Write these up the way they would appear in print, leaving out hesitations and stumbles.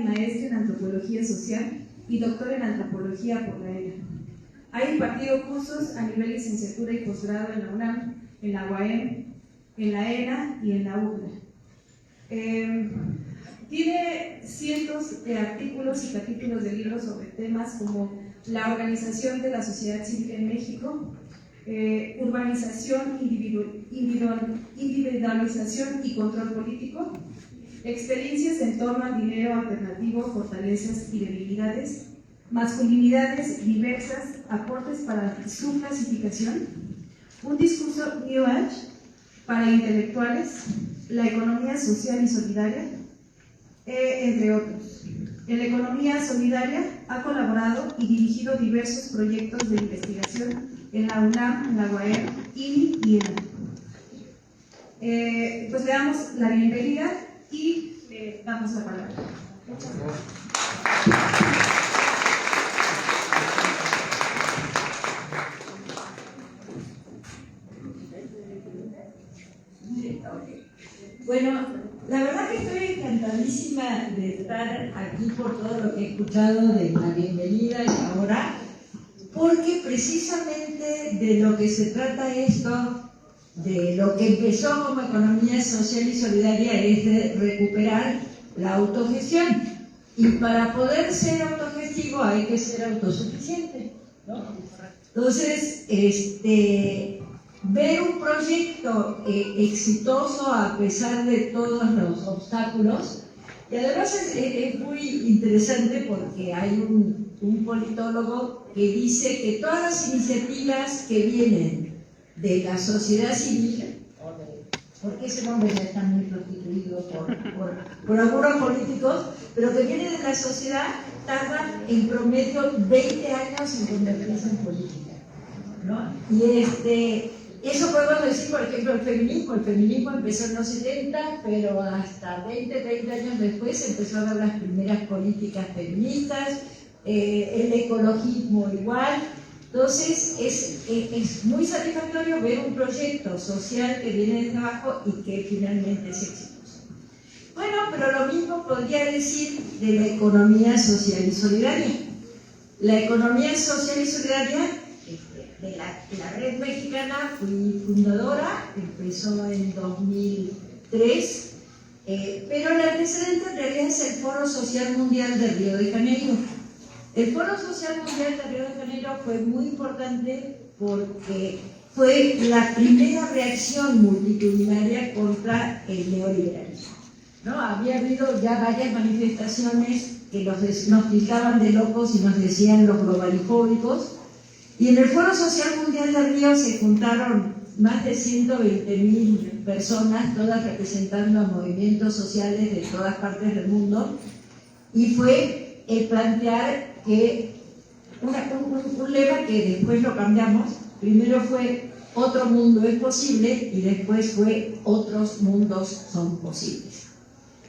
y maestra en Antropología Social y doctor en Antropología por la ENA. Ha impartido cursos a nivel licenciatura y posgrado en la UNAM, en la UAM, en la ENA y en la UCLA. Tiene cientos de artículos y capítulos de libros sobre temas como la organización de la sociedad civil en México, urbanización, individualización y control político, experiencias en torno al dinero alternativo, fortalezas y debilidades, masculinidades diversas, aportes para su clasificación, un discurso New Age para intelectuales, la economía social y solidaria, entre otros. En la economía solidaria ha colaborado y dirigido diversos proyectos de investigación en la UNAM, en la UAM, INI y ENA. Pues le damos la bienvenida y le damos la palabra. Muchas gracias. Bueno, la verdad que estoy encantadísima de estar aquí por todo lo que he escuchado de la bienvenida y ahora, porque precisamente de lo que se trata esto, de lo que empezó como economía social y solidaria, es de recuperar la autogestión. Y para poder ser autogestivo hay que ser autosuficiente, ¿no? Entonces, ver un proyecto exitoso a pesar de todos los obstáculos, y además es muy interesante porque hay un politólogo que dice que todas las iniciativas que vienen de la sociedad civil, porque ese nombre ya está muy prostituido por algunos políticos, pero que vienen de la sociedad, tardan en promedio 20 años en convertirse en política, ¿no? Y eso podemos decir, por ejemplo, el feminismo empezó en los 70, pero hasta 20, 30 años después empezó a haber las primeras políticas feministas, el ecologismo igual. Entonces es muy satisfactorio ver un proyecto social que viene desde abajo y que finalmente es exitoso. Bueno, pero lo mismo podría decir de la economía social y solidaria. La economía social y solidaria de la red mexicana, fui fundadora, empezó en 2003, pero el antecedente en realidad es el Foro Social Mundial de Río de Janeiro. El Foro Social Mundial de Río de Janeiro fue muy importante porque fue la primera reacción multitudinaria contra el neoliberalismo, ¿no? Había habido ya varias manifestaciones que nos tildaban de locos y nos decían los globalifóbicos. Y en el Foro Social Mundial de Río se juntaron más de 120.000 personas, todas representando a movimientos sociales de todas partes del mundo, y fue el plantear que un lema que después lo cambiamos. Primero fue otro mundo es posible y después fue otros mundos son posibles,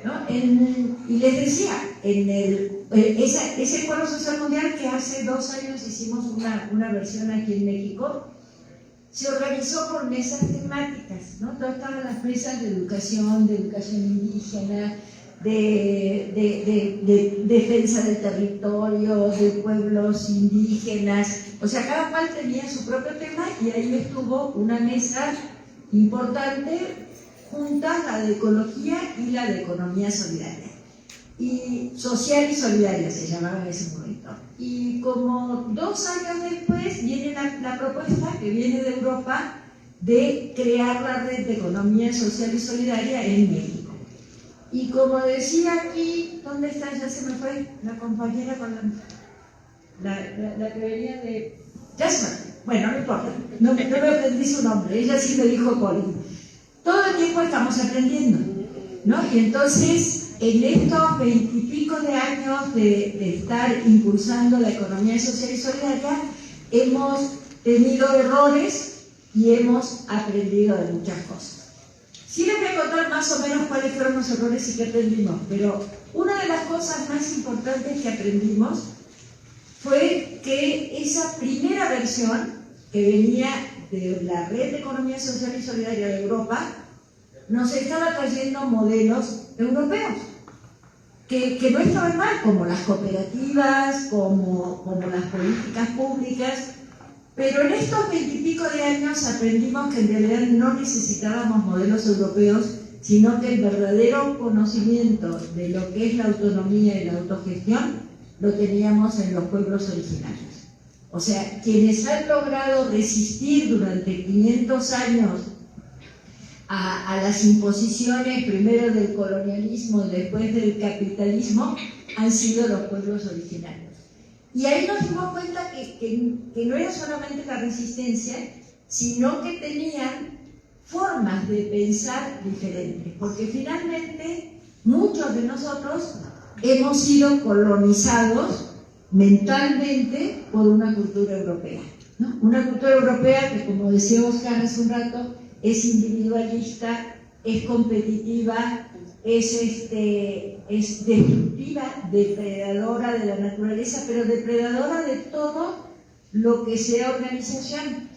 ¿no? Y les decía, ese Foro Social Mundial que hace 2 años hicimos una versión aquí en México, se organizó por mesas temáticas, ¿no? Todas estaban las mesas de educación indígena, de defensa del territorio, de pueblos indígenas, o sea, cada cual tenía su propio tema y ahí estuvo una mesa importante juntas, la de ecología y la de economía solidaria, y social y solidaria se llamaba en ese momento. Y como 2 años después viene la propuesta que viene de Europa de crear la red de economía social y solidaria en México. Y como decía aquí, ¿dónde está? Ya se me fue la compañera con la que venía de Jasmine. Bueno, no importa, no me aprendí su nombre, ella sí me dijo Colin. Todo el tiempo estamos aprendiendo, ¿no? Y entonces, en estos 20 y pico de años de estar impulsando la economía social y solidaria, hemos tenido errores y hemos aprendido de muchas cosas. Sí les voy a contar más o menos cuáles fueron los errores y qué aprendimos, pero una de las cosas más importantes que aprendimos fue que esa primera versión que venía de la Red de Economía Social y Solidaria de Europa nos estaba trayendo modelos europeos. que no estaban mal, como las cooperativas, como las políticas públicas, pero en estos 20 y pico de años aprendimos que en realidad no necesitábamos modelos europeos, sino que el verdadero conocimiento de lo que es la autonomía y la autogestión lo teníamos en los pueblos originarios. O sea, quienes han logrado resistir durante 500 años a las imposiciones, primero del colonialismo, después del capitalismo, han sido los pueblos originarios. Y ahí nos dimos cuenta que no era solamente la resistencia, sino que tenían formas de pensar diferentes, porque finalmente muchos de nosotros hemos sido colonizados mentalmente por una cultura europea, ¿no? Una cultura europea que, como decía Oscar hace un rato, es individualista, es competitiva, es destructiva, depredadora de la naturaleza, pero depredadora de todo lo que sea organización.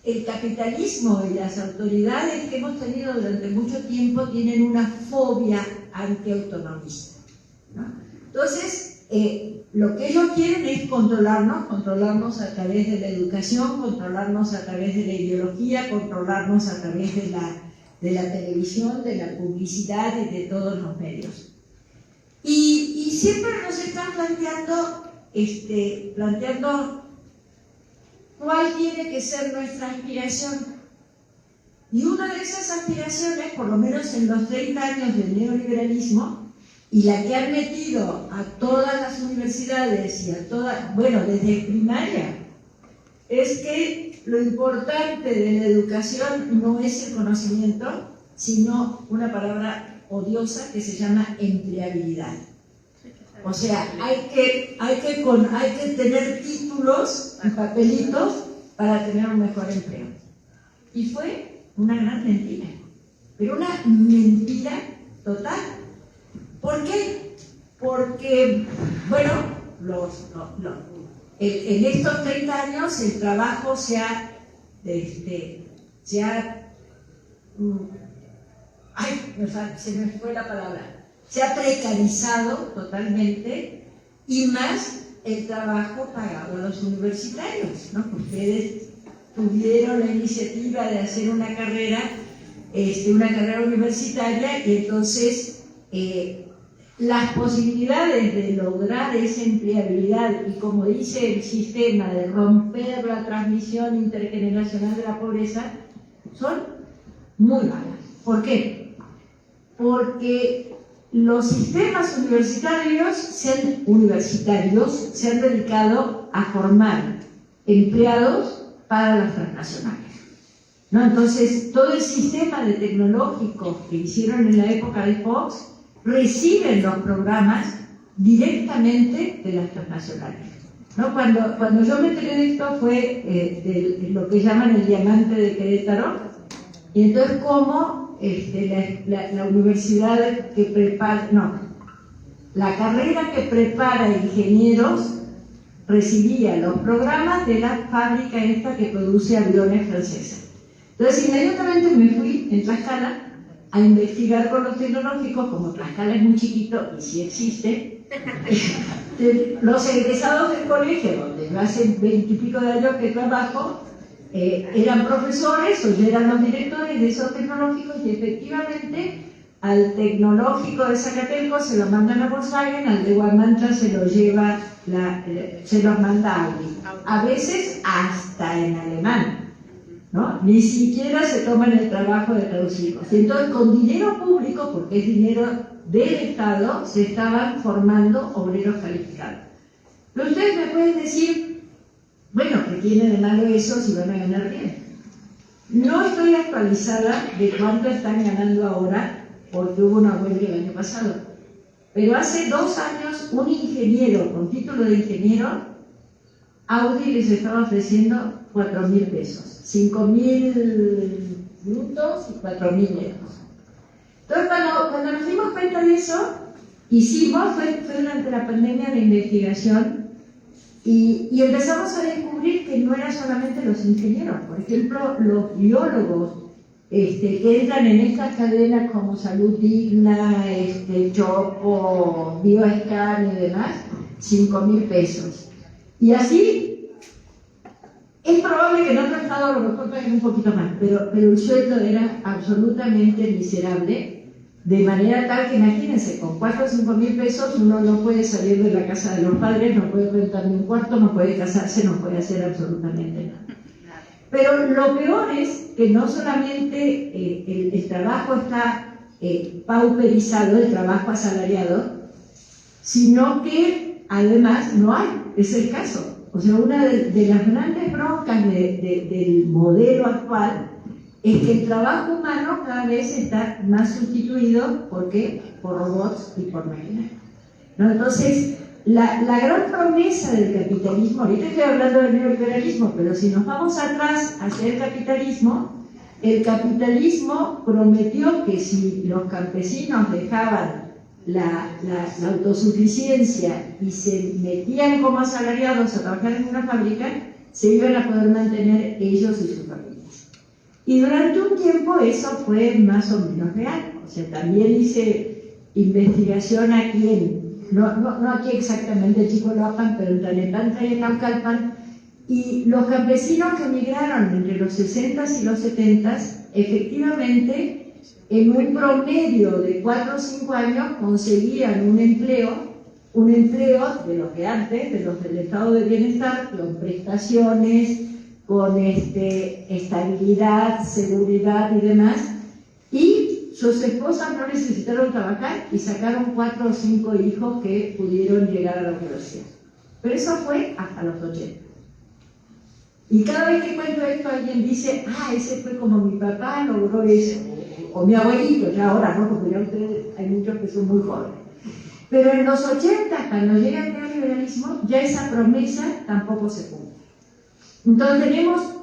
El capitalismo y las autoridades que hemos tenido durante mucho tiempo tienen una fobia antiautonomista, ¿no? Entonces, lo que ellos quieren es controlarnos a través de la educación, controlarnos a través de la ideología, controlarnos a través de la televisión, de la publicidad y de todos los medios. Y siempre nos están planteando cuál tiene que ser nuestra aspiración. Y una de esas aspiraciones, por lo menos en los 30 años del neoliberalismo, y la que han metido a todas las universidades y a todas, bueno, desde primaria, es que lo importante de la educación no es el conocimiento, sino una palabra odiosa que se llama empleabilidad. O sea, hay que tener títulos y papelitos para tener un mejor empleo. Y fue una gran mentira, pero una mentira total. ¿Por qué? Porque, bueno, en estos 30 años el trabajo se ha precarizado totalmente, y más el trabajo pagado a los universitarios, ¿no? Ustedes tuvieron la iniciativa de hacer una carrera universitaria, y entonces las posibilidades de lograr esa empleabilidad y, como dice el sistema, de romper la transmisión intergeneracional de la pobreza, son muy malas. ¿Por qué? Porque los sistemas universitarios se han dedicado a formar empleados para las transnacionales, ¿no? Entonces, todo el sistema de tecnológicos que hicieron en la época de Fox reciben los programas directamente de las transnacionales, ¿no? Cuando yo me enteré de esto fue de lo que llaman el diamante de Querétaro, y entonces cómo la universidad que prepara, la carrera que prepara ingenieros recibía los programas de la fábrica esta que produce aviones francesa. Entonces inmediatamente me fui en Tlaxcala a investigar con los tecnológicos, como Tlaxcala es muy chiquito y sí existe, los egresados del colegio, donde yo hace 20 y pico de años que trabajo, eran profesores o ya eran los directores de esos tecnológicos, y efectivamente al tecnológico de Zacatelco se lo mandan a Volkswagen, al de Guamantla se los manda Audi, a veces hasta en alemán, ¿no? Ni siquiera se toman el trabajo de traducirlos. Y entonces, con dinero público, porque es dinero del Estado, se estaban formando obreros calificados. Pero ustedes me pueden decir, bueno, ¿qué tiene de malo eso si van a ganar bien? No estoy actualizada de cuánto están ganando ahora, porque hubo una huelga el año pasado. Pero hace 2 años, un ingeniero con título de ingeniero, Audi les estaba ofreciendo 4.000 pesos, 5.000 brutos y 4.000 netos. Entonces, cuando nos dimos cuenta de eso, fue durante la pandemia de investigación, y empezamos a descubrir que no eran solamente los ingenieros. Por ejemplo, los biólogos que entran en estas cadenas como Salud Digna, Chopo, Bioescan y demás, 5.000 pesos. Y así, es probable que en otro estado a lo mejor paguen un poquito más, pero el sueldo era absolutamente miserable, de manera tal que imagínense, con 4 o 5.000 pesos uno no puede salir de la casa de los padres, no puede rentar ni un cuarto, no puede casarse, no puede hacer absolutamente nada. Pero lo peor es que no solamente el trabajo está pauperizado, el trabajo asalariado, sino que además no hay, es el caso. O sea, una de las grandes broncas del modelo actual es que el trabajo humano cada vez está más sustituido por robots y por máquinas, ¿no? Entonces, la gran promesa del capitalismo, ahorita estoy hablando del neoliberalismo, pero si nos vamos atrás hacia el capitalismo prometió que si los campesinos dejaban la autosuficiencia y se metían como asalariados a trabajar en una fábrica, se iban a poder mantener ellos y sus familias. Y durante un tiempo eso fue más o menos real. O sea, también hice investigación aquí no aquí exactamente en Chicoloapan, pero en Tlalnepantla y en Naucalpan, y los campesinos que emigraron entre los 60s y los 70s, efectivamente, en un promedio de 4 o 5 años conseguían un empleo de los de antes, de los del estado de bienestar, con prestaciones, con estabilidad, seguridad y demás, y sus esposas no necesitaron trabajar y sacaron 4 o 5 hijos que pudieron llegar a la universidad. Pero eso fue hasta los 80. Y cada vez que cuento esto, alguien dice, ese fue como mi papá logró eso, o mi abuelito, ya ahora no, porque ya ustedes, hay muchos que son muy jóvenes. Pero en los 80, cuando llega el neoliberalismo, ya esa promesa tampoco se cumple. Entonces tenemos